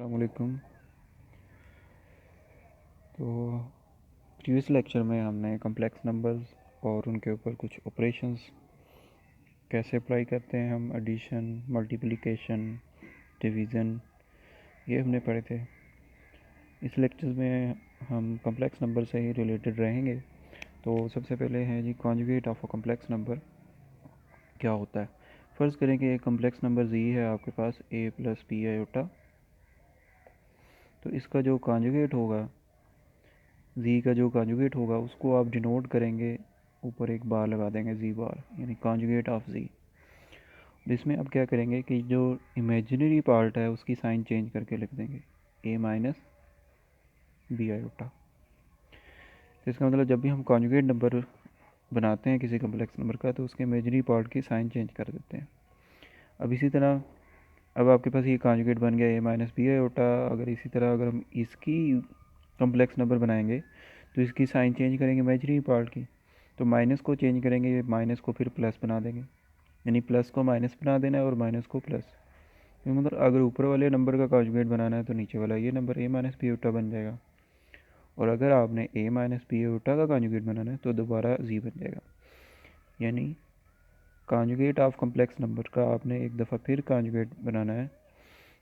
अस्सलाम वालेकुम। तो प्रीवियस लेक्चर में हमने कम्प्लेक्स नंबर्स और उनके ऊपर कुछ ऑपरेशंस कैसे अप्लाई करते हैं हम, एडिशन, मल्टीप्लिकेशन, डिवीज़न, ये हमने पढ़े थे। इस लेक्चर में हम कम्प्लेक्स नंबर से ही रिलेटेड रहेंगे। तो सबसे पहले है जी conjugate of a complex number क्या होता है। फ़र्ज़ करें कि एक कम्प्लेक्स नंबर जी है आपके पास a प्लस बी आयोटा। तो इसका जो कॉन्जुगेट होगा, जी का जो कॉन्जुगेट होगा उसको आप डिनोट करेंगे, ऊपर एक बार लगा देंगे जी बार, यानी कॉन्जुगेट ऑफ जी। इसमें अब क्या करेंगे कि जो इमेजिनरी पार्ट है उसकी साइन चेंज करके लिख देंगे ए माइनस बी आयोटा। तो इसका मतलब जब भी हम कॉन्जुगेट नंबर बनाते हैं किसी कम्प्लेक्स नंबर का तो उसके इमेजिनरी पार्ट की साइन चेंज कर देते हैं। अब इसी तरह अब आपके पास ये कॉन्जुगेट बन गया ए माइनस बी आयोटा। अगर इसी तरह अगर हम इसकी कम्प्लेक्स नंबर बनाएंगे तो इसकी साइन चेंज करेंगे इमेजिनरी पार्ट की, तो माइनस को चेंज करेंगे, माइनस को फिर प्लस बना देंगे, यानी प्लस को माइनस बना देना है और माइनस को प्लस। तो मतलब अगर ऊपर वाले नंबर का कॉन्जुगेट बनाना है तो नीचे वाला ये नंबर ए माइनस बी आयोटा बन जाएगा, और अगर आपने ए माइनस बी आयोटा का कॉन्जुगेट बनाना है तो दोबारा जी बन जाएगा। यानी कॉन्जुगेट ऑफ कम्प्लेक्स नंबर का आपने एक दफ़ा फिर कॉन्जुगेट बनाना है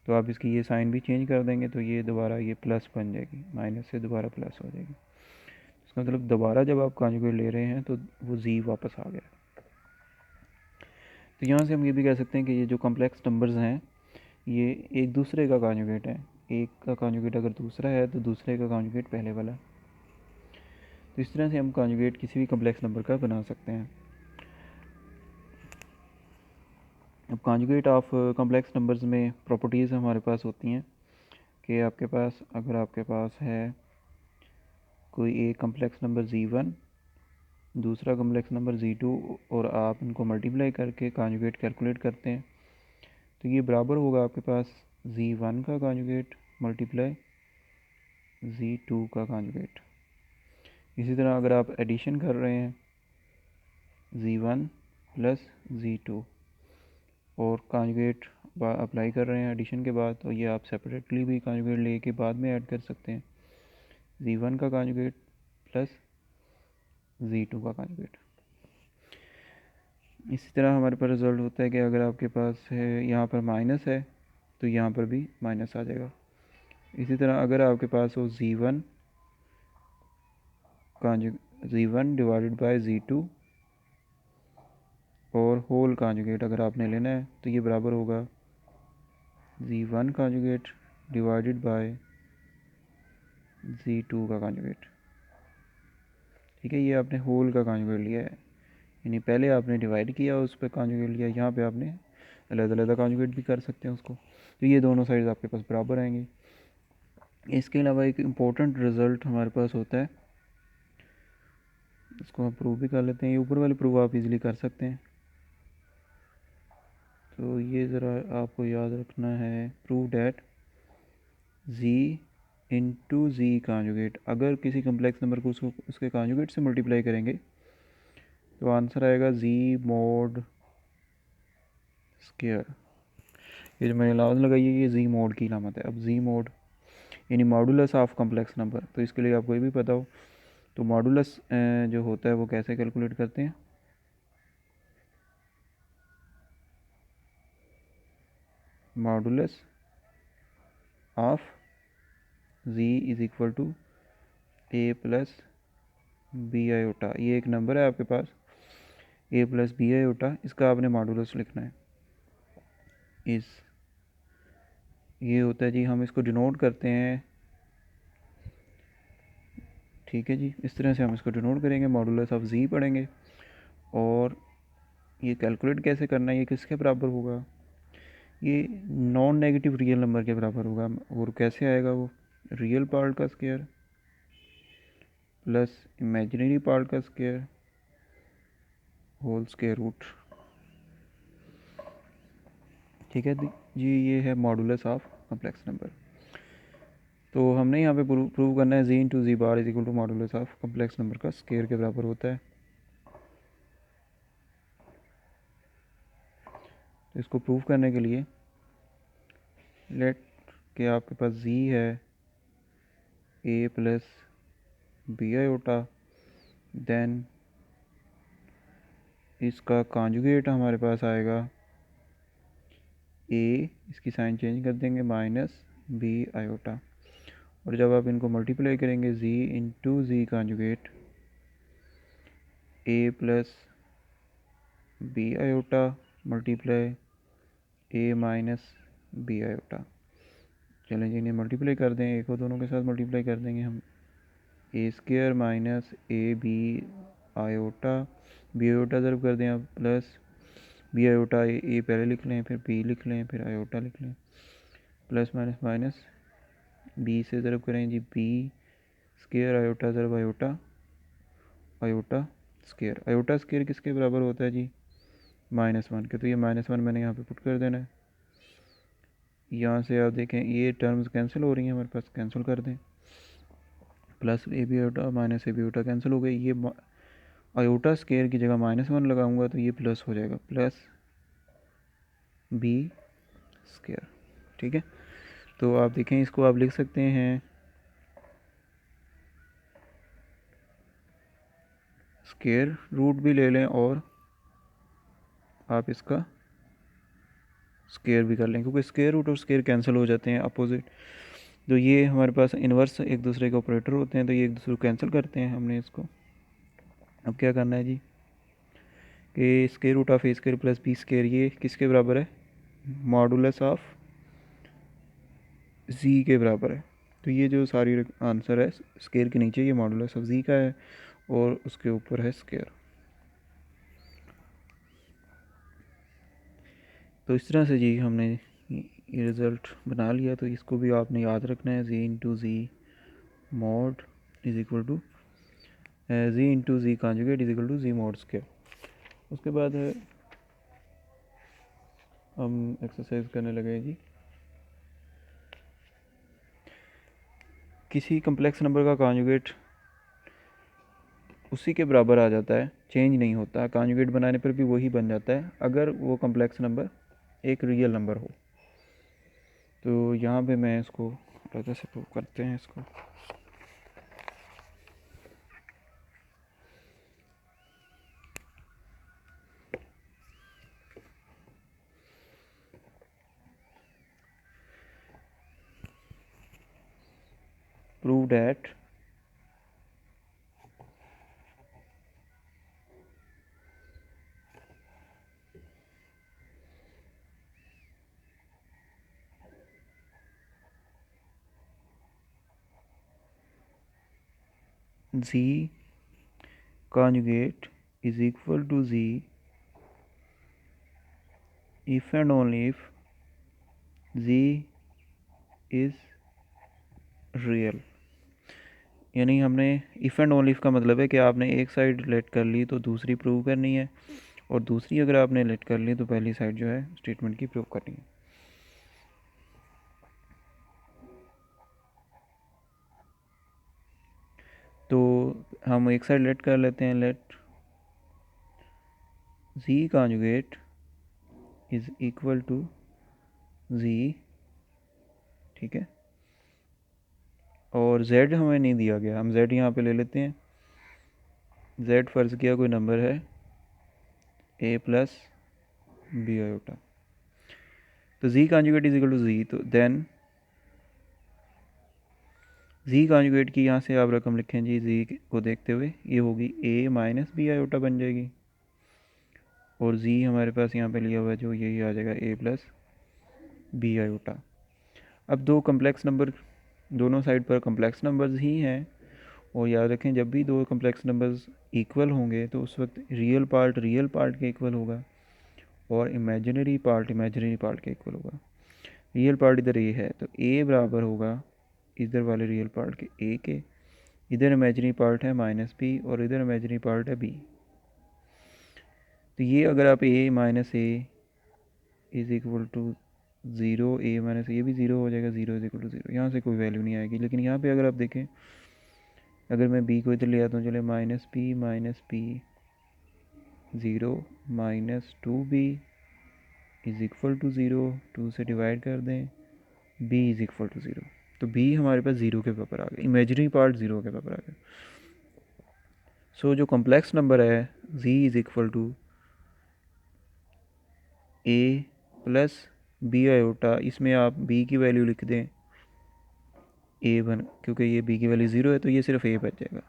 तो आप इसकी ये साइन भी चेंज कर देंगे तो ये दोबारा ये प्लस बन जाएगी, माइनस से दोबारा प्लस हो जाएगी। इसका मतलब दोबारा जब आप कॉन्जुगेट ले रहे हैं तो वो जी वापस आ गया। तो यहाँ से हम ये भी कह सकते हैं कि ये जो कॉम्प्लेक्स नंबर्स हैं ये एक दूसरे का कॉन्जुगेट है। एक का कॉन्जुगेट अगर दूसरा है तो दूसरे का कॉन्जुगेट पहले वाला। तो इस तरह से हम कॉन्जुगेट किसी भी कॉम्प्लेक्स नंबर का बना सकते हैं। अब कॉन्जुगेट ऑफ कॉम्प्लेक्स नंबर्स में प्रॉपर्टीज़ हमारे पास होती हैं कि आपके पास अगर आपके पास है कोई एक कॉम्प्लेक्स नंबर z1, दूसरा कॉम्प्लेक्स नंबर z2, और आप इनको मल्टीप्लाई करके कॉन्जुगेट कैलकुलेट करते हैं तो ये बराबर होगा आपके पास z1 का कॉन्जुगेट मल्टीप्लाई z2 का कॉन्जुगेट। इसी तरह अगर आप एडिशन कर रहे हैं z1 प्लस z2 और कॉन्जुगेट अप्लाई कर रहे हैं एडिशन के बाद, तो ये आप सेपरेटली भी कॉन्जुगेट लेके बाद में ऐड कर सकते हैं, z1 का कॉन्जुगेट प्लस z2 का कॉन्जुगेट। इसी तरह हमारे पास रिज़ल्ट होता है कि अगर आपके पास है यहाँ पर माइनस है तो यहाँ पर भी माइनस आ जाएगा। इसी तरह अगर आपके पास हो z1 डिवाइडेड बाय z2 और होल कॉन्जुगेट अगर आपने लेना है तो ये बराबर होगा z1 conjugate divided by z2 का कॉन्जुगेट। ठीक है, ये आपने होल का कॉन्जुगेट लिया है, यानी पहले आपने डिवाइड किया उस पर कॉन्जुगेट लिया, यहाँ पे आपने अलग अलग कॉन्जुगेट भी कर सकते हैं उसको। तो ये दोनों साइड आपके पास बराबर आएंगे। इसके अलावा एक इम्पोर्टेंट रिज़ल्ट हमारे पास होता है, इसको हम प्रूव भी कर लेते हैं। ये ऊपर वाले प्रूव आप इजीली कर सकते हैं, तो ये ज़रा आपको याद रखना है। Prove that z into z conjugate, अगर किसी कम्प्लेक्स नंबर को उसको उसके कॉन्जुगेट से मल्टीप्लाई करेंगे तो आंसर आएगा z मोड स्क्वायर। ये जो मैंने अलाउंस लगाई है ये z मोड की अलामत है। अब z मोड यानी मॉडुलस ऑफ कम्प्लेक्स नंबर, तो इसके लिए आपको ये भी पता हो तो मॉडुलस जो होता है वो कैसे कैलकुलेट करते हैं। Modulus of z is equal to a plus b iota. ये एक नंबर है आपके पास ए प्लस बी आयोटा, इसका आपने मॉडुलस लिखना है। इस ये होता है जी, हम इसको डिनोट करते हैं, ठीक है जी, इस तरह से हम इसको डिनोट करेंगे, मॉडुलस ऑफ z पढ़ेंगे। और ये कैलकुलेट कैसे करना है, ये किसके बराबर होगा, ये नॉन नेगेटिव रियल नंबर के बराबर होगा। और कैसे आएगा वो, रियल पार्ट का स्क्वायर प्लस इमेजिनरी पार्ट का स्क्वायर होल स्क्वायर रूट। ठीक है जी, ये है मॉडुलस ऑफ कॉम्प्लेक्स नंबर। तो हमने यहाँ पे प्रूव करना है z into z bar is equal to modulus of complex number का स्क्वायर के बराबर होता है। तो इसको प्रूव करने के लिए लेट कि आपके पास z है a plus b iota, then इसका कॉन्जुगेट हमारे पास आएगा a, इसकी साइन चेंज कर देंगे, माइनस बी आयोटा। और जब आप इनको मल्टीप्लाई करेंगे z into z conjugate a plus b iota multiply a minus b iota. चलें जी, इन्हें मल्टीप्लाई कर दें, ए को दोनों के साथ मल्टीप्लाई कर देंगे हम, a square minus a b iota, b iota ज़रूर कर दें आप, प्लस बी आयोटा ए पहले लिख लें, फिर बी लिख लें, फिर आयोटा लिख लें, प्लस माइनस माइनस बी से ज़रूर करें जी, बी स्क्र आयोटा ज़रूर iota, iota square. Iota square किसके बराबर होता है जी, -1 के। तो ये -1 मैंने यहाँ पे पुट कर देना है। यहाँ से आप देखें ये टर्म्स कैंसिल हो रही हैं हमारे पास, कैंसिल कर दें, plus a b iota minus a b iota cancel हो गई। ये आयोटा स्क्वायर की जगह -1 लगाऊंगा तो ये प्लस हो जाएगा, प्लस बी स्क्वायर। ठीक है, तो आप देखें इसको आप लिख सकते हैं स्क्वायर रूट भी ले लें और आप इसका स्क्वायर भी कर लें, क्योंकि स्क्वायर रूट और स्क्वायर कैंसिल हो जाते हैं अपोजिट। तो ये हमारे पास इन्वर्स एक दूसरे के ऑपरेटर होते हैं, तो ये एक दूसरे को कैंसिल करते हैं हमने इसको। अब क्या करना है जी कि square root of a square plus b square ये किसके बराबर है, मॉडुलस ऑफ जी के बराबर है। तो ये जो सारी आंसर है स्क्वायर के नीचे ये मॉडुलस ऑफ जी का है और उसके ऊपर है स्क्वायर। तो इस तरह से जी हमने ये रिज़ल्ट बना लिया। तो इसको भी आपने याद रखना है, z into z mod is equal to z into z conjugate is equal to z mod square. उसके बाद हम एक्सरसाइज करने लगे जी, किसी कम्प्लेक्स नंबर का कॉन्जुगेट उसी के बराबर आ जाता है, चेंज नहीं होता, कॉन्जुगेट बनाने पर भी वही बन जाता है अगर वो कम्प्लेक्स नंबर एक रियल नंबर हो। तो यहाँ पे मैं इसको थोड़ा से प्रूव करते हैं इसको। Prove that z conjugate is equal to z if and only if z is real। यानी हमने इफ़ एंड ओनली इफ का मतलब है कि आपने एक साइड लेट कर ली तो दूसरी प्रूव करनी है, और दूसरी अगर आपने लेट कर ली तो पहली साइड जो है स्टेटमेंट की प्रूव करनी है। तो हम एक साइड लेट कर लेते हैं, let z conjugate is equal to z, ठीक है, और z हमें नहीं दिया गया, हम z यहाँ पे ले लेते हैं। z फ़र्ज़ किया कोई नंबर है a प्लस बी आयोटा, तो z conjugate is equal to z, तो देन z कॉन्जुगेट की यहाँ से आप रकम लिखें जी, z को देखते हुए ये होगी a माइनस बी आयोटा बन जाएगी, और z हमारे पास यहाँ पे लिया हुआ है जो यही आ जाएगा a प्लस बी आयोटा। अब दो कम्प्लेक्स नंबर दोनों साइड पर कम्प्लेक्स नंबर्स ही हैं, और याद रखें जब भी दो कम्प्लेक्स नंबर्स इक्वल होंगे तो उस वक्त रियल पार्ट के इक्वल होगा और इमेजिनरी पार्ट के इक्वल होगा। रियल पार्ट इधर ए है तो ए बराबर होगा इधर वाले रियल पार्ट के ए के, इधर इमेजिनरी पार्ट है -b और इधर इमेजिनरी पार्ट है b। तो ये अगर आप a minus a is equal to 0, a minus ये भी 0 हो जाएगा, 0 इज इक्वल टू 0, यहाँ से कोई वैल्यू नहीं आएगी। लेकिन यहाँ पे अगर आप देखें, अगर मैं b को इधर ले आता हूँ, चले -b 0 -2b is equal to 0, 2 से डिवाइड कर दें b is equal to zero. तो बी हमारे पास ज़ीरो के बराबर आ गया, इमेजिनरी पार्ट ज़ीरो के बराबर आ गया। सो जो कॉम्प्लेक्स नंबर है z is equal to a plus b iota, इसमें आप b की वैल्यू लिख दें ए बन, क्योंकि ये b की वैल्यू ज़ीरो है तो ये सिर्फ a बच जाएगा।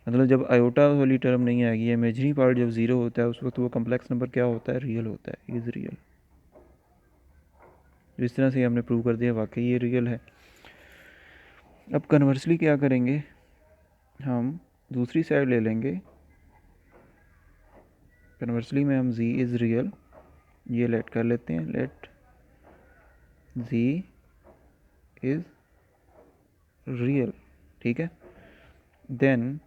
मतलब जब आयोटा वाली टर्म नहीं आएगी, इमेजिनरी पार्ट जब ज़ीरो होता है उस वक्त वो कॉम्प्लेक्स नंबर क्या होता है, रियल होता है, इज़ रियल। इस तरह से हमने प्रूव कर दिया वाकई ये रियल है। अब कन्वर्सली क्या करेंगे, हम दूसरी साइड ले लेंगे। कन्वर्सली में हम z इज़ रियल ये लेट कर लेते हैं, लेट z इज़ रियल, ठीक है। देन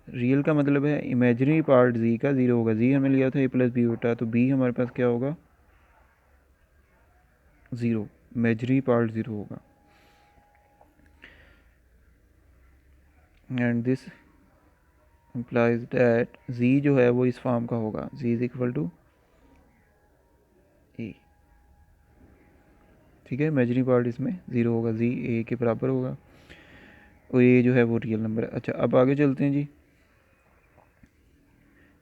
रियल का मतलब है इमेजिनरी पार्ट z का ज़ीरो होगा, z हमें लिया था a प्लस बी होता, तो b हमारे पास क्या होगा, ज़ीरो, इमेजिनरी पार्ट ज़ीरो होगा। And this implies that z जो है वो इस फॉर्म का होगा, z इज इक्वल टू ए, ठीक है। इमेजिनरी पार्ट इसमें ज़ीरो होगा, z a के बराबर होगा और a जो है वो रियल नंबर है। अच्छा अब आगे चलते हैं जी।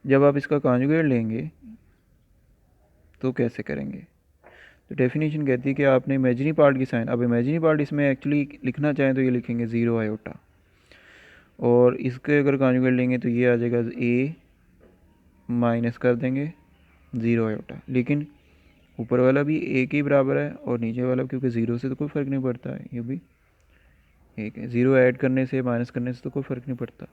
जब आप इसका कॉन्जुगेट लेंगे तो कैसे करेंगे, तो डेफिनेशन कहती है कि आपने इमेजिनरी पार्ट की साइन, अब इमेजिनरी पार्ट इसमें एक्चुअली लिखना चाहें तो ये लिखेंगे ज़ीरो आयोटा, और इसके अगर कॉन्जुगेट लेंगे तो ये आ जाएगा a माइनस कर देंगे ज़ीरो आयोटा, लेकिन ऊपर वाला भी a के बराबर है और नीचे वाला, क्योंकि ज़ीरो से तो कोई फ़र्क नहीं पड़ता है, ये भी एक है, ज़ीरो ऐड करने से माइनस करने से तो कोई फ़र्क नहीं पड़ता।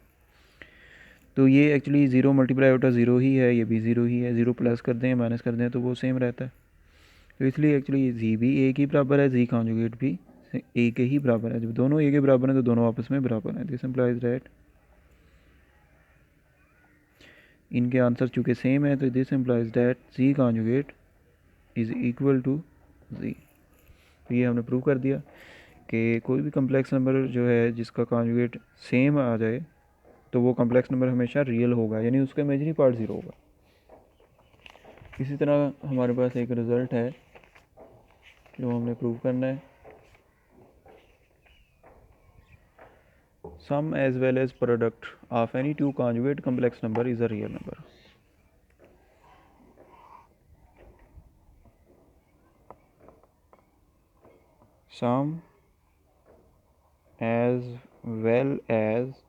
तो ये actually zero multiply iota zero ही है, ये भी ज़ीरो ही है, ज़ीरो प्लस कर दें माइनस कर दें तो वो सेम रहता है। तो इसलिए एक्चुअली जी भी ए के बराबर है, जी कॉन्जुगेट भी ए के ही बराबर है। जब दोनों ए के बराबर हैं तो दोनों आपस में बराबर हैं। दिस इम्प्लाइज दैट इनके आंसर चूँकि सेम है तो this implies that z conjugate is equal to z. तो ये हमने प्रूव कर दिया कि कोई भी कम्प्लेक्स नंबर जो है जिसका कॉन्जुगेट सेम आ जाए तो वो कम्प्लेक्स नंबर हमेशा रियल होगा, यानी उसका इमेजिनरी पार्ट ज़ीरो होगा। इसी तरह हमारे पास एक रिज़ल्ट है जो हमने प्रूव करना है। Sum as well as product of any two conjugate complex number is a real number. Sum as well as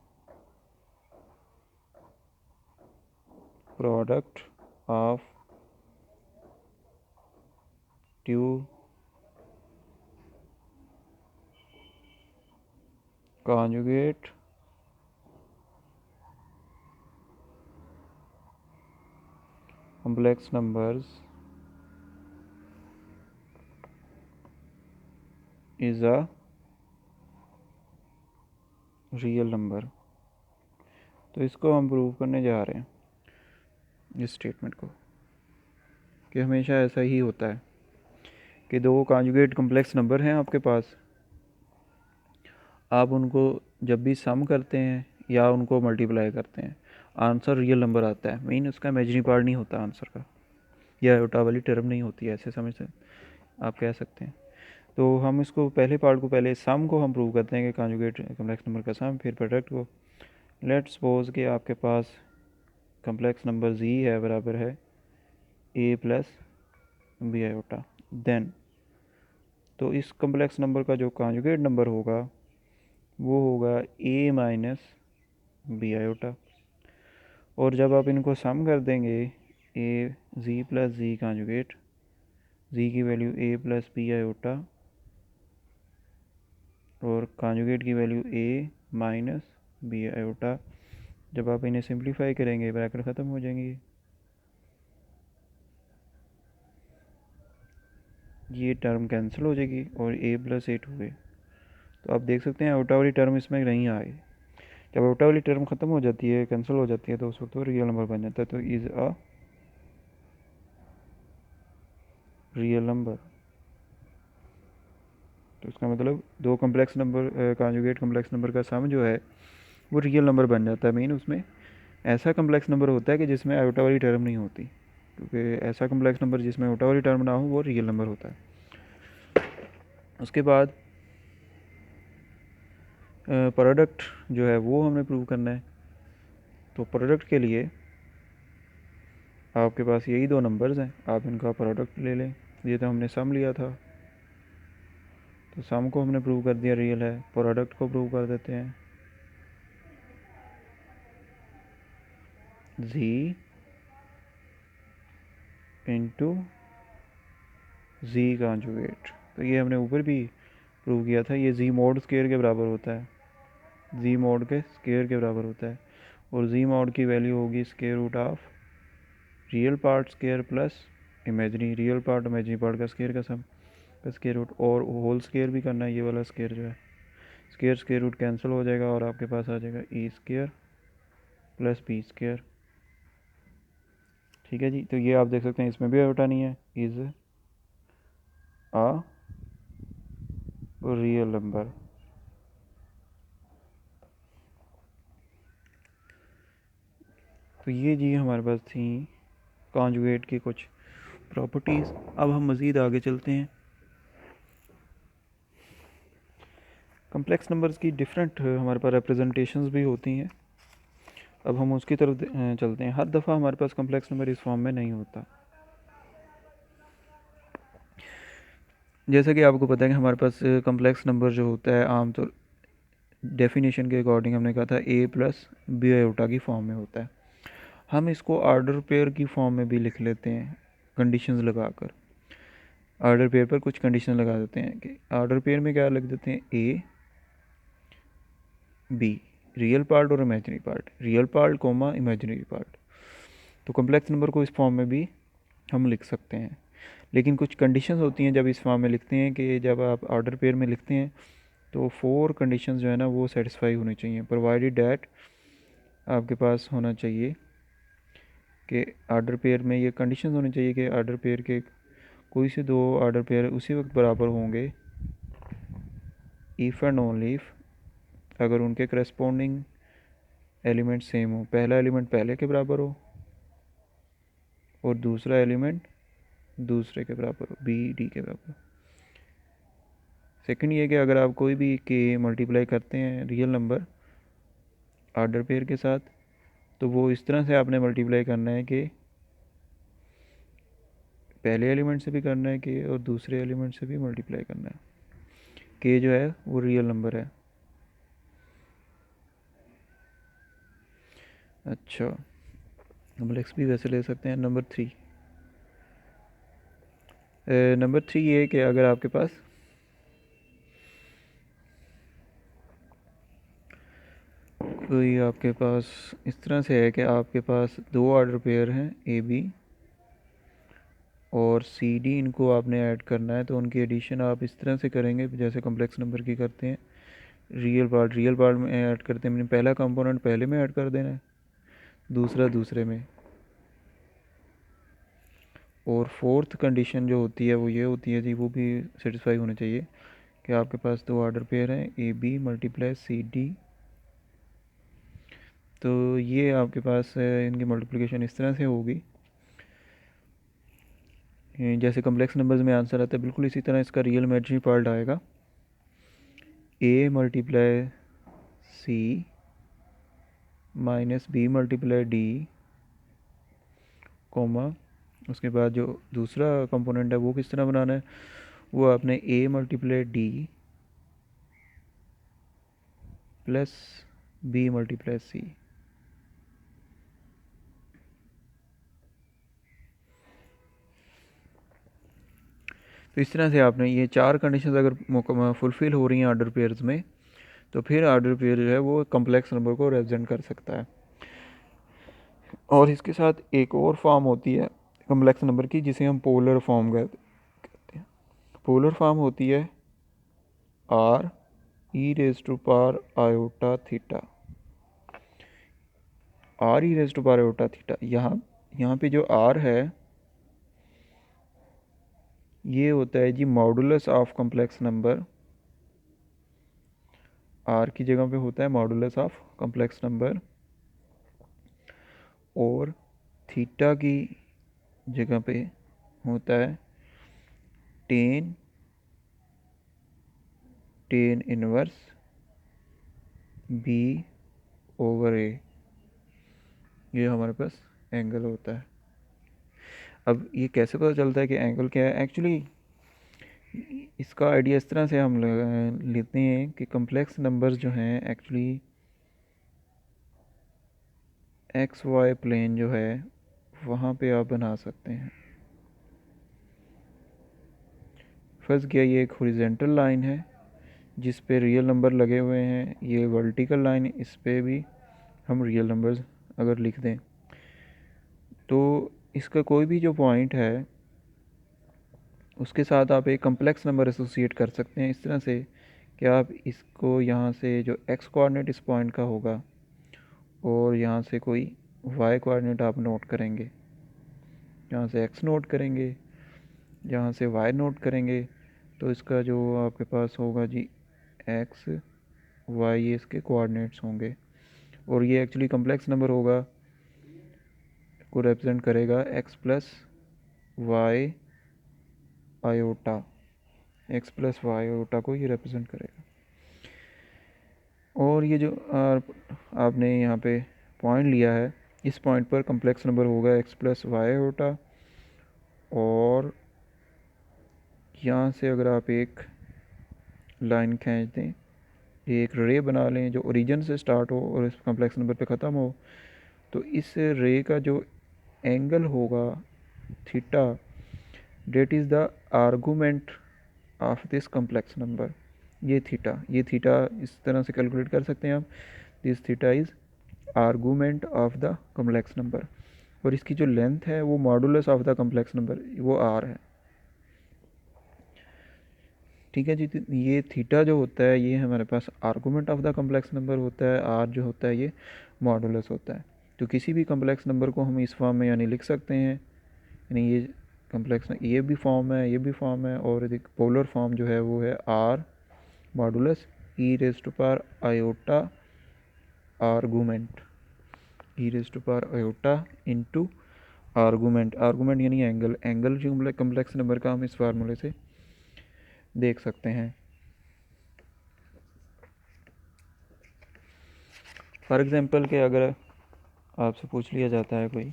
product of two conjugate complex numbers is a real number. तो इसको हम prove करने जा रहे हैं, इस स्टेटमेंट को, कि हमेशा ऐसा ही होता है कि दो कॉन्जुगेट कॉम्प्लेक्स नंबर हैं आपके पास, आप उनको जब भी सम करते हैं या उनको मल्टीप्लाई करते हैं आंसर रियल नंबर आता है। मेन उसका इमेजिनरी पार्ट नहीं होता आंसर का, या आयोटा वाली टर्म नहीं होती है, ऐसे समझ से आप कह सकते हैं। तो हम इसको पहले पार्ट को, पहले सम को हम प्रूव करते हैं कि कॉन्जुगेट कॉम्प्लेक्स नंबर का सम, फिर प्रोडक्ट को। लेट्स सपोज कि आपके पास कॉम्प्लेक्स नंबर z है बराबर है a plus b iota. Then तो इस कॉम्प्लेक्स नंबर का जो कॉन्जुगेट नंबर होगा वो होगा a माइनस बी आयोटा, और जब आप इनको सम कर देंगे a z plus z conjugate, z की value a plus b iota और कॉन्जुगेट की value a minus b iota, जब आप इन्हें सिंप्लीफाई करेंगे ब्रैकेट ख़त्म हो जाएंगे, ये टर्म कैंसिल हो जाएगी और a प्लस ए टू ए। तो आप देख सकते हैं आयोटा वाली टर्म इसमें नहीं आए। जब आयोटा वाली टर्म ख़त्म हो जाती है, कैंसिल हो जाती है, तो उस वक्त वो रियल नंबर बन जाता है। तो इज़ अ रियल नंबर। तो इसका मतलब दो complex number conjugate complex number का सम जो है वो रियल नंबर बन जाता है। मीन उसमें ऐसा कॉम्प्लेक्स नंबर होता है कि जिसमें आयोटा वाली टर्म नहीं होती, क्योंकि ऐसा कॉम्प्लेक्स नंबर जिसमें आयोटा वाली टर्म ना हो वो रियल नंबर होता है। उसके बाद प्रोडक्ट जो है वो हमें प्रूव करना है। तो प्रोडक्ट के लिए आपके पास यही दो नंबर्स हैं, आप इनका प्रोडक्ट ले लें। ये तो हमने सम लिया था, तो सम को हमने प्रूव कर दिया रियल है। प्रोडक्ट को प्रूव कर देते हैं, z इंटू जी कॉन्जुगेट। तो ये हमने ऊपर भी प्रूव किया था, ये जी मॉड स्क्वायर के बराबर होता है, जी मॉड के स्क्वायर के बराबर होता है। और जी मॉड की वैल्यू होगी square root of real part square plus imaginary, real part imaginary part का स्क्वायर का सम का स्क्वायर रूट। और होल स्क्वायर भी करना है, ये वाला स्क्वायर जो है, स्क्वायर स्क्वायर रूट कैंसिल हो जाएगा और आपके पास आ जाएगा E square plus b square. ठीक है जी। तो ये आप देख सकते हैं इसमें भी आयोटा नहीं है, इज आ रियल नंबर। तो ये जी हमारे पास थी कॉन्जुगेट की कुछ प्रॉपर्टीज़। अब हम मज़ीद आगे चलते हैं। कम्प्लेक्स नंबर्स की डिफरेंट हमारे पास रिप्रेजेंटेशंस भी होती हैं। अब हम उसकी तरफ चलते हैं। हर दफ़ा हमारे पास कम्प्लेक्स नंबर इस फॉर्म में नहीं होता। जैसा कि आपको पता है कि हमारे पास कम्प्लेक्स नंबर जो होता है आमतौर डेफिनेशन के अकॉर्डिंग हमने कहा था a प्लस बी आयोटा की फॉर्म में होता है। हम इसको ऑर्डर पेयर की फॉर्म में भी लिख लेते हैं कंडीशंस लगाकर। ऑर्डर पेयर पर कुछ कंडीशन लगा देते हैं कि ऑर्डर पेयर में क्या लिख देते हैं, a b रियल पार्ट और imaginary part, real part comma imaginary part. तो कम्प्लेक्स नंबर को इस फॉर्म में भी हम लिख सकते हैं। लेकिन कुछ कंडीशंस होती हैं जब इस फॉर्म में लिखते हैं कि जब आप ऑर्डर पेयर में लिखते हैं तो 4 कंडीशंस जो है ना वो सेटिस्फाई होनी चाहिए। प्रोवाइडेड डैट आपके पास होना चाहिए कि ऑर्डर पेयर में ये कंडीशंस होनी चाहिए कि ऑर्डर पेयर के कोई से दो ऑर्डर पेयर उसी वक्त बराबर होंगे इफ़ एंड ओनली इफ़ अगर उनके करस्पॉन्डिंग एलिमेंट सेम हो। पहला एलिमेंट पहले के बराबर हो और दूसरा एलिमेंट दूसरे के बराबर हो, बी डी के बराबर। सेकंड ये कि अगर आप कोई भी के मल्टीप्लाई करते हैं रियल नंबर ऑर्डर पेयर के साथ तो वो इस तरह से आपने मल्टीप्लाई करना है कि पहले एलिमेंट से भी करना है के और दूसरे एलिमेंट से भी मल्टीप्लाई करना है। के जो है वो रियल नंबर है। अच्छा, नंबर एक्स भी वैसे ले सकते हैं। नंबर 3 ये कि अगर आपके पास कोई आपके पास इस तरह से है कि आपके पास दो ऑर्डर पेयर हैं ए बी और सी डी, इनको आपने ऐड करना है तो उनकी एडिशन आप इस तरह से करेंगे जैसे कम्प्लेक्स नंबर की करते हैं। रियल पार्ट में ऐड करते हैं, मैंने पहला कंपोनेंट पहले में ऐड कर देना है, दूसरा दूसरे में। और फोर्थ कंडीशन जो होती है वो ये होती है जी, वो भी सेटिस्फाई होना चाहिए कि आपके पास दो ऑर्डर पेयर हैं a b multiply c d. तो ये आपके पास इनकी मल्टीप्लिकेशन इस तरह से होगी जैसे कम्प्लेक्स नंबर्स में आंसर आता है, बिल्कुल इसी तरह इसका रियल इमेजिनरी पार्ट आएगा a multiply c minus b multiply d comma. उसके बाद जो दूसरा कंपोनेंट है वो किस तरह बनाना है, वो आपने a multiply d plus b multiply c. तो इस तरह से आपने ये चार कंडीशंस अगर फुलफ़िल हो रही हैं ऑर्डर पेयर्स में तो फिर ऑर्डर पेयर जो है वो कम्प्लेक्स नंबर को रिप्रेजेंट कर सकता है। और इसके साथ एक और फॉर्म होती है कम्प्लेक्स नंबर की जिसे हम पोलर फॉर्म कहते हैं। पोलर फॉर्म होती है r e raise to power iota theta, r e raise to power iota theta. यहाँ पे जो आर है ये होता है जी modulus of complex number. R की जगह पे होता है मॉडुलस ऑफ कम्प्लेक्स नंबर और थीटा की जगह पे होता है tan tan inverse b over a, ये हमारे पास एंगल होता है। अब ये कैसे पता चलता है कि एंगल क्या है? एक्चुअली इसका आइडिया इस तरह से हम लेते हैं कि कम्प्लेक्स नंबर्स जो हैं एक्चुअली एक्स वाई प्लेन जो है वहाँ पे आप बना सकते हैं। फर्स्ट क्या, ये एक हॉरिजॉन्टल लाइन है जिस पे रियल नंबर लगे हुए हैं, ये वर्टिकल लाइन, इस पे भी हम रियल नंबर्स अगर लिख दें तो इसका कोई भी जो पॉइंट है उसके साथ आप एक कम्प्लेक्स नंबर एसोसिएट कर सकते हैं इस तरह से कि आप इसको यहाँ से जो एक्स कोऑर्डिनेट इस पॉइंट का होगा और यहाँ से कोई वाई कोऑर्डिनेट आप नोट करेंगे, यहाँ से एक्स नोट करेंगे, यहाँ से वाई नोट करेंगे, तो इसका जो आपके पास होगा जी एक्स वाई, ये इसके कोऑर्डिनेट्स होंगे और ये एक्चुअली कम्प्लेक्स नंबर होगा को रिप्रेजेंट करेगा x plus y iota, x plus y iota को ये रिप्रेजेंट करेगा। और ये जो आपने यहाँ पे पॉइंट लिया है, इस पॉइंट पर कम्प्लेक्स नंबर होगा एक्स प्लस वाई आयोटा, और यहाँ से अगर आप एक लाइन खींच दें, एक रे बना लें जो ओरिजिन से स्टार्ट हो और इस कम्प्लेक्स नंबर पे ख़त्म हो, तो इस रे का जो एंगल होगा theta, date is the argument of this complex number. ये थीटा इस तरह से कैलकुलेट कर सकते हैं आप, this theta is argument of the complex number, और इसकी जो लेंथ है वो modulus of the complex number, वो आर है। ठीक है जी, ये थीटा जो होता है ये हमारे पास argument of the complex number होता है, आर जो होता है ये मॉडुलस होता है। तो किसी भी कम्प्लेक्स नंबर को हम इस फॉर्म में यानी लिख सकते हैं, यानी ये कम्प्लेक्स ये भी फॉर्म है, ये भी फॉर्म है, और एक पोलर फॉर्म जो है वो है r modulus e raise to power iota argument, e raise to power iota into argument, argument यानी एंगल, एंगल जो कम्प्लेक्स नंबर का हम इस फार्मूले से देख सकते हैं। फॉर एग्जांपल के अगर आपसे पूछ लिया जाता है कोई,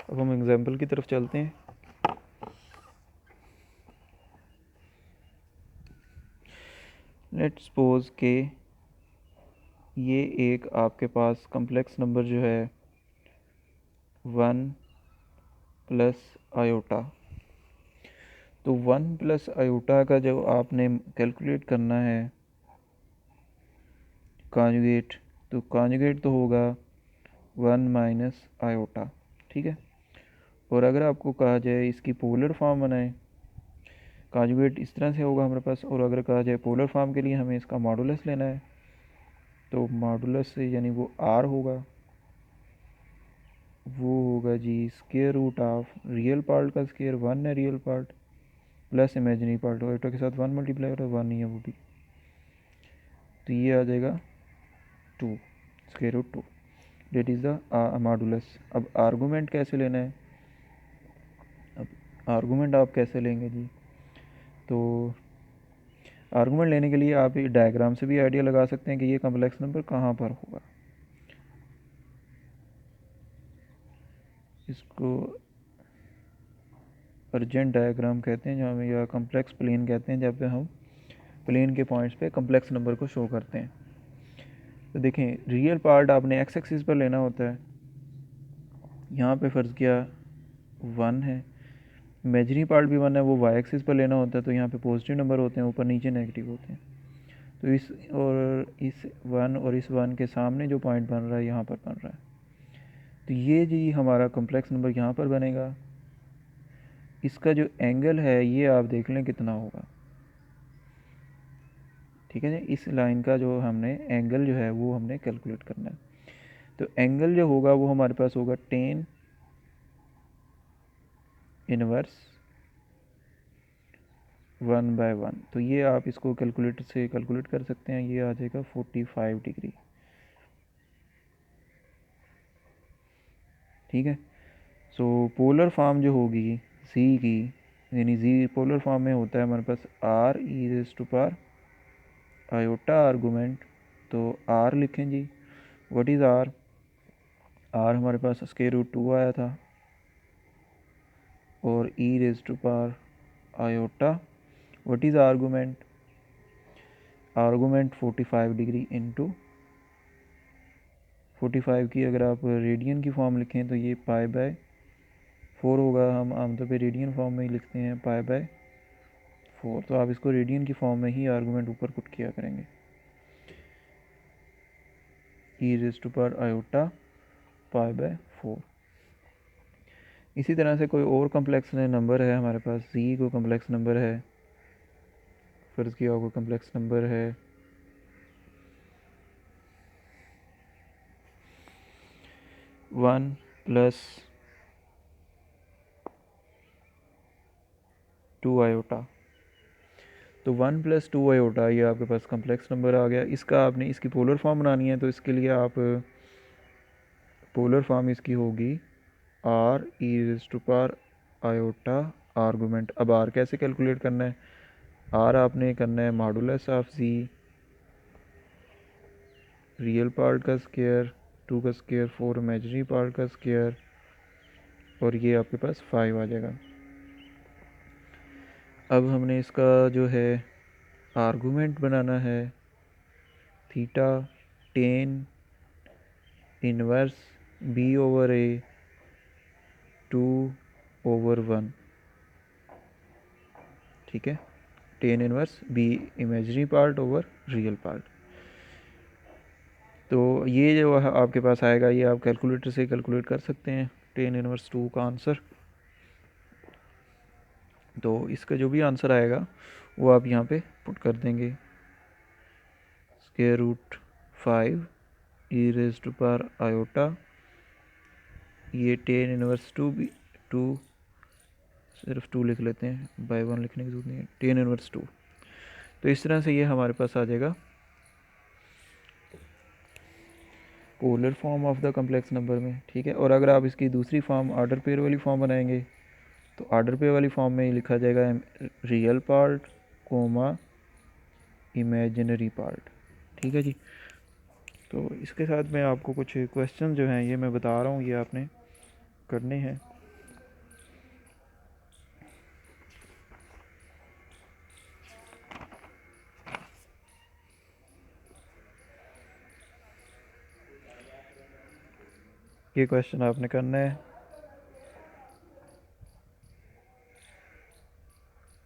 अब हम एग्जांपल की तरफ चलते हैं। लेट्स सपोज के ये एक आपके पास कम्प्लेक्स नंबर जो है 1 प्लस आयोटा, तो 1 प्लस आयोटा का जो आपने कैलकुलेट करना है कॉन्जुगेट, तो कॉन्जुगेट तो होगा 1 माइनस आयोटा, ठीक है। और अगर आपको कहा जाए इसकी पोलर फॉर्म बनाएं, कॉन्जुगेट इस तरह से होगा हमारे पास, और अगर कहा जाए पोलर फॉर्म के लिए हमें इसका मॉडुलस लेना है, तो मॉडुलस से यानी वो आर होगा, वो होगा जी square root of real part का स्क्वायर, 1 है real part, plus imaginary part, iota के साथ 1 मल्टीप्लाई होता है, 1 ही है वो भी, तो ये आ जाएगा 2 square root 2, that is the modulus. अब आर्गूमेंट कैसे लेना है, अब आर्गूमेंट आप कैसे लेंगे जी, तो आर्गूमेंट लेने के लिए आप डायग्राम से भी आइडिया लगा सकते हैं कि ये कम्प्लेक्स नंबर कहाँ पर होगा। इसको अर्जेंट डायग्राम कहते हैं, जहाँ में या कम्प्लेक्स प्लेन कहते हैं, जब पे हम प्लेन के पॉइंट्स पे कम्प्लेक्स नंबर को शो करते हैं। तो देखें, रियल पार्ट आपने एक्स एक्सिस पर लेना होता है, यहाँ पे फ़र्ज़ किया 1 है, इमेजिनरी पार्ट भी 1 है, वो वाई एक्सिस पर लेना होता है, तो यहाँ पे पॉजिटिव नंबर होते हैं, ऊपर नीचे नेगेटिव होते हैं। तो इस 1 और इस 1 के सामने जो पॉइंट बन रहा है यहाँ पर बन रहा है, तो ये जी हमारा कम्प्लेक्स नंबर यहाँ पर बनेगा। इसका जो एंगल है ये आप देख लें कितना होगा, ठीक है जी। इस लाइन का जो हमने एंगल जो है वो हमने कैलकुलेट करना है, तो एंगल जो होगा वो हमारे पास होगा टेन इनवर्स 1/1, तो ये आप इसको कैलकुलेटर से कैलकुलेट कर सकते हैं, ये आ जाएगा 45 डिग्री, ठीक है। सो पोलर फॉर्म जो होगी सी की, यानी जी पोलर फॉर्म में होता है हमारे पास r e raise to power iota argument. तो आर लिखें जी। What is r? आर हमारे पास स्क्वायर रूट 2 आया था, और e raise to power iota. What is argument? Argument 45 degree into 45 की अगर आप रेडियन की फॉर्म लिखें तो ये पाई बाय 4 होगा। हम आमतौर पे रेडियन फॉर्म में ही लिखते हैं पाई बाय 4, तो आप इसको रेडियन की फॉर्म में ही आर्गूमेंट ऊपर पुट किया करेंगे। E raise to power iota pi by 4। इसी तरह से कोई और कम्प्लेक्स नंबर है हमारे पास, जी को कम्प्लेक्स नंबर है, फ़र्ज़ किया कोई कम्प्लेक्स नंबर है 1 प्लस 2 आयोटा। तो 1 प्लस 2 आयोटा ये आपके पास कम्प्लेक्स नंबर आ गया। इसका आपने इसकी पोलर फॉर्म बनानी है, तो इसके लिए आप पोलर फॉर्म इसकी होगी r e raise to power iota argument. अब आर कैसे कैलकुलेट करना है? आर आपने करना है modulus of z real part का स्क्वायर, 2 का स्क्वायर, 4 इमेजिनरी पार्ट का स्क्वायर, और ये आपके पास 5 आ जाएगा। अब हमने इसका जो है आर्गूमेंट बनाना है theta tan inverse b over a 2/1। ठीक है, tan inverse b imaginary part over real part. तो ये जो आपके पास आएगा ये आप कैलकुलेटर से कैलकुलेट कर सकते हैं टेन इनवर्स 2 का आंसर। तो इसका जो भी आंसर आएगा वो आप यहाँ पे पुट कर देंगे। Square root 5 e raise to power iota, ये टेन इनवर्स 2 भी 2, सिर्फ 2 लिख लेते हैं, बाय 1 लिखने की जरूरत नहीं है, टेन इनवर्स 2। तो इस तरह से ये हमारे पास आ जाएगा polar form of the complex number में। ठीक है, और अगर आप इसकी दूसरी फॉर्म ऑर्डर पेयर वाली फॉर्म बनाएंगे तो ऑर्डर पेयर वाली फॉर्म में लिखा जाएगा real part comma imaginary part. ठीक है जी। तो इसके साथ मैं आपको कुछ क्वेश्चन जो हैं ये मैं बता रहा हूँ, ये आपने करने हैं। ये क्वेश्चन आपने करना है,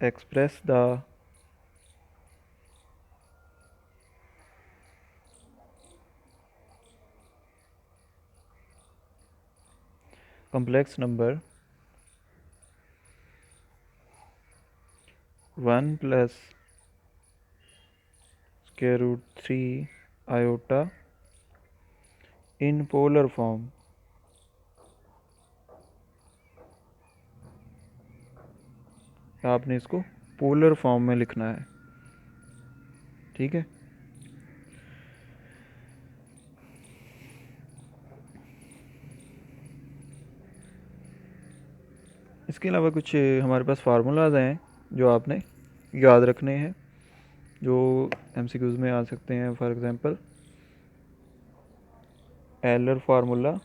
express the complex number 1 plus square root 3 iota in polar form। आपने इसको पोलर फॉर्म में लिखना है। ठीक है, इसके अलावा कुछ हमारे पास फार्मूलाज हैं जो आपने याद रखने हैं, जो एमसीक्यूज में आ सकते हैं। For example Euler formula,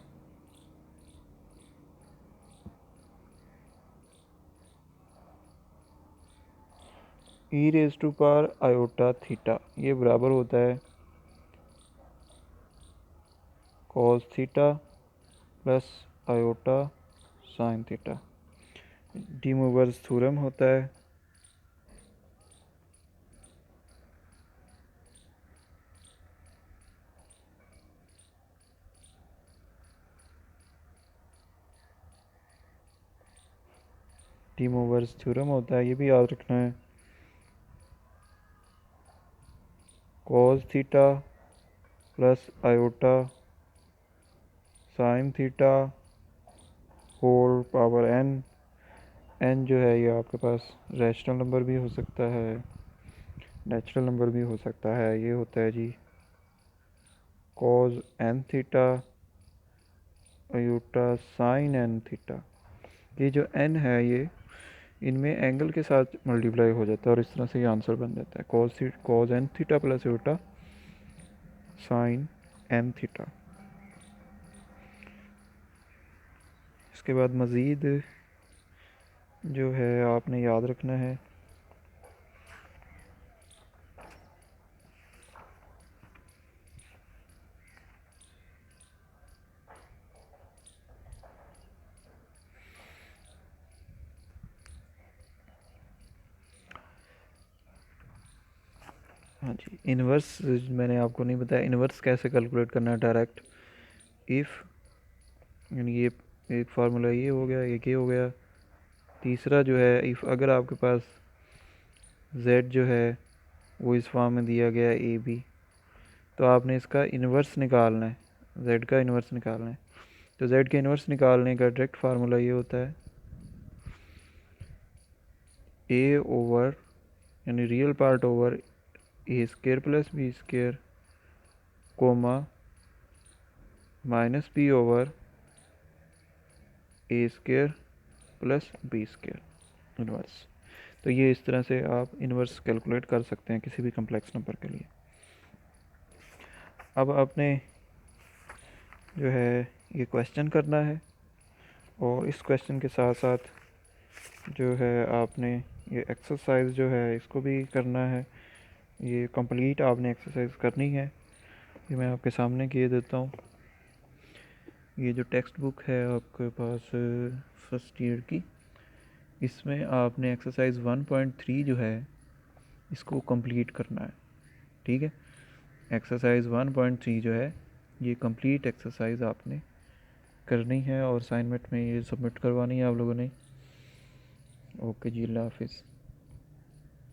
e raise to power iota theta, ये बराबर होता है cos theta plus iota sine theta. De Moivre's theorem होता है डी मूवर्स थ्योरम होता है, ये भी याद रखना है। Cos theta plus iota sine theta whole power n. N जो है ये आपके पास रैशनल नंबर भी हो सकता है, नेचुरल नंबर भी हो सकता है। ये होता है जी cos n theta iota sine n theta. ये जो एन है ये इनमें एंगल के साथ मल्टीप्लाई हो जाता है और इस तरह से ये आंसर बन जाता है कॉज एन थीटा प्लस उल्टा साइन एन थीटा। इसके बाद मज़ीद जो है आपने याद रखना है हाँ जी, इन्वर्स मैंने आपको नहीं बताया इन्वर्स कैसे कैलकुलेट करना है डायरेक्ट। इफ़ यानी ये एक फार्मूला ये हो गया, एक ये हो गया। तीसरा जो है इफ़ अगर आपके पास z जो है वो इस फॉर्म में दिया गया है ए बी, तो आपने इसका इन्वर्स निकालना है, z का इन्वर्स निकालना है। तो z का इन्वर्स निकालने का डायरेक्ट फार्मूला ये होता है a ओवर यानी real part over a square plus b square comma minus b over a square plus b square inverse. तो ये इस तरह से आप इन्वर्स कैलकुलेट कर सकते हैं किसी भी कम्प्लेक्स नंबर के लिए। अब आपने जो है ये क्वेश्चन करना है और इस क्वेश्चन के साथ साथ जो है आपने ये एक्सरसाइज जो है इसको भी करना है। ये कंप्लीट आपने एक्सरसाइज करनी है। ये मैं आपके सामने किए देता हूँ। ये जो टेक्स्ट बुक है आपके पास फर्स्ट ईयर की, इसमें आपने एक्सरसाइज 1.3 जो है इसको कंप्लीट करना है। ठीक है, एक्सरसाइज 1.3 जो है ये कंप्लीट एक्सरसाइज आपने करनी है और असाइनमेंट में ये सबमिट करवानी है आप लोगों ने। ओके जी, अल्लाह हाफिज़।